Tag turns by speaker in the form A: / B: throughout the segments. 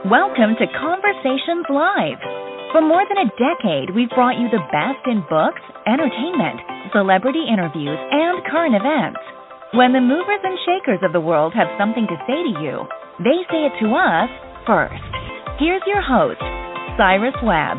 A: Welcome to Conversations Live. For more than a decade, we've brought you the best in books, entertainment, celebrity interviews, and current events. When the movers and shakers of the world have something to say to you, they say it to us first. Here's your host, Cyrus Webb.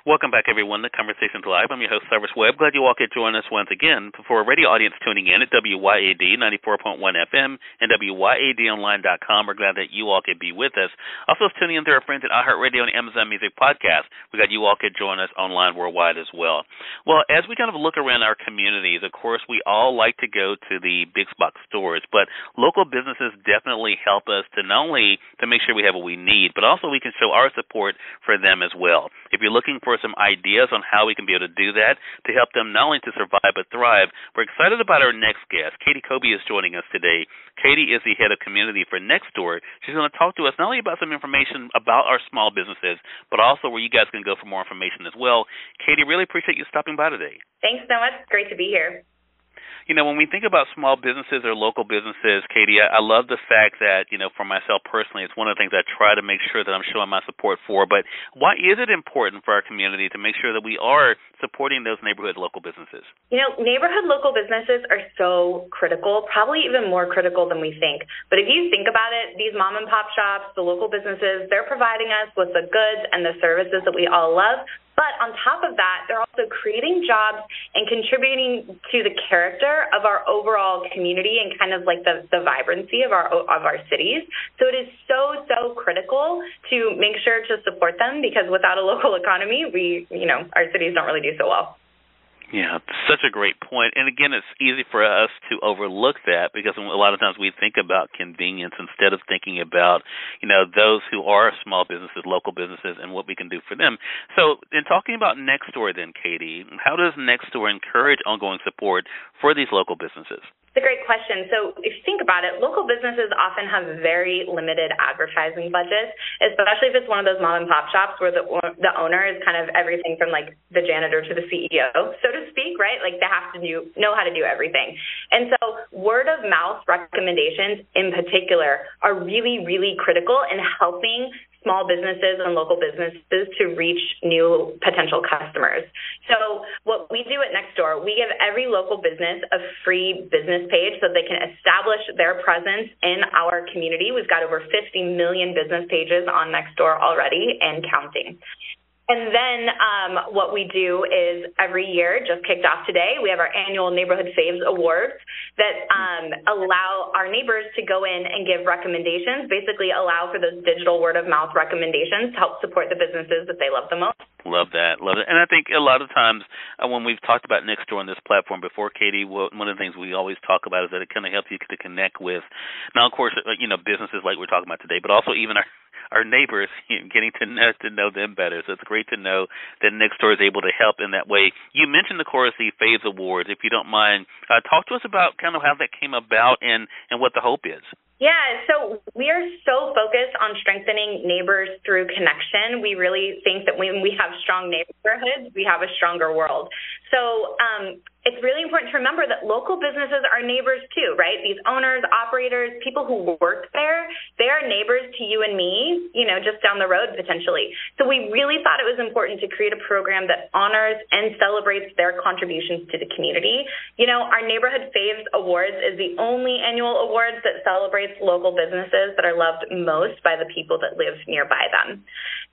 B: Welcome back, everyone, to Conversations Live. I'm your host, Cyrus Webb. Glad you all could join us once again. For a radio audience tuning in at WYAD 94.1 FM and WYADonline.com, we're glad that you all could be with us. Also, tuning in to our friends at iHeartRadio and Amazon Music Podcast. We're glad you all could join us online worldwide as well. Well, as we kind of look around our communities, of course, we all like to go to the big box stores, but local businesses definitely help us to not only to make sure we have what we need, but also we can show our support for them as well. If you're looking for some ideas on how we can be able to do that to help them not only to survive but thrive, we're excited about our next guest. Caty Kobe is joining us today. Caty is the head of community for Nextdoor. She's going to talk to us not only about some information about our small businesses, but also where you guys can go for more information as well. Caty, really appreciate you stopping by today.
C: Thanks so much. It's great to be here.
B: You know, when we think about small businesses or local businesses, Caty, I love the fact that, you know, for myself personally, it's one of the things I try to make sure that I'm showing my support for. But why is it important for our community to make sure that we are supporting those neighborhood local businesses?
C: You know, neighborhood local businesses are so critical, probably even more critical than we think. But if you think about it, these mom and pop shops, the local businesses, they're providing us with the goods and the services that we all love. But on top of that, they're also creating jobs and contributing to the character of our overall community and kind of like the vibrancy of our cities. So it is so critical to make sure to support them, because without a local economy, our cities don't really do so well.
B: Yeah, such a great point. And again, it's easy for us to overlook that because a lot of times we think about convenience instead of thinking about, you know, those who are small businesses, local businesses, and what we can do for them. So in talking about Nextdoor then, Caty, how does Nextdoor encourage ongoing support for these local businesses?
C: It's a great question. So if you think about it, local businesses often have very limited advertising budgets, especially if it's one of those mom and pop shops where the owner is kind of everything from like the janitor to the CEO, so to speak, right? Like they have to know how to do everything. And so word of mouth recommendations in particular are really, really critical in helping small businesses and local businesses to reach new potential customers. So what we do at Nextdoor, we give every local business a free business page so they can establish their presence in our community. We've got over 50 million business pages on Nextdoor already and counting. And then what we do is every year, just kicked off today, we have our annual Neighborhood Faves Awards that allow our neighbors to go in and give recommendations, basically allow for those digital word-of-mouth recommendations to help support the businesses that they love the most.
B: Love that. And I think a lot of times when we've talked about Nextdoor on this platform before, Caty, one of the things we always talk about is that it kind of helps you to connect with, now, of course, you know, businesses like we're talking about today, but also even our neighbors, getting to know them better. So it's great to know that Nextdoor is able to help in that way. You mentioned, of course, the Faves Awards. If you don't mind, talk to us about kind of how that came about and what the hope is.
C: Yeah, so we are so focused on strengthening neighbors through connection. We really think that when we have strong neighborhoods, we have a stronger world. So it's really important to remember that local businesses are neighbors too, right? These owners, operators, people who work there, they are neighbors to you and me, you know, just down the road potentially. So we really thought it was important to create a program that honors and celebrates their contributions to the community. You know, our Neighborhood Faves Awards is the only annual awards that celebrates local businesses that are loved most by the people that live nearby them.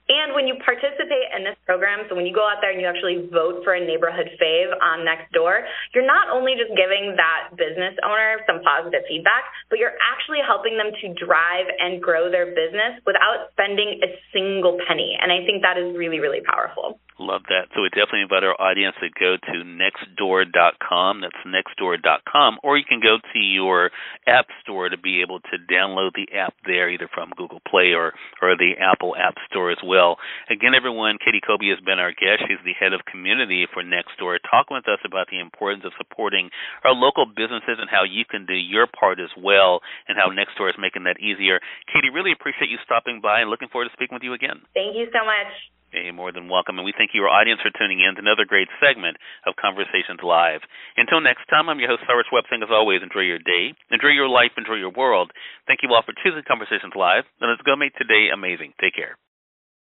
C: And when you participate in this program, so when you go out there and you actually vote for a neighborhood fave on Nextdoor, you're not only just giving that business owner some positive feedback, but you're actually helping them to drive and grow their business without spending a single penny. And I think that is really, really powerful.
B: Love that. So we definitely invite our audience to go to nextdoor.com. That's nextdoor.com. Or you can go to your app store to be able to download the app there, either from Google Play or the Apple App Store as well. Again, everyone, Caty Kobe has been our guest. She's the head of community for Nextdoor, talking with us about the importance of supporting our local businesses and how you can do your part as well, and how Nextdoor is making that easier. Caty, really appreciate you stopping by and looking forward to speaking with you again.
C: Thank you so much.
B: You're more than welcome, and we thank you, our audience, for tuning in to another great segment of Conversations Live. Until next time, I'm your host, Cyrus Webb, saying as always, enjoy your day, enjoy your life, enjoy your world. Thank you all for choosing Conversations Live, and let's go make today amazing. Take care.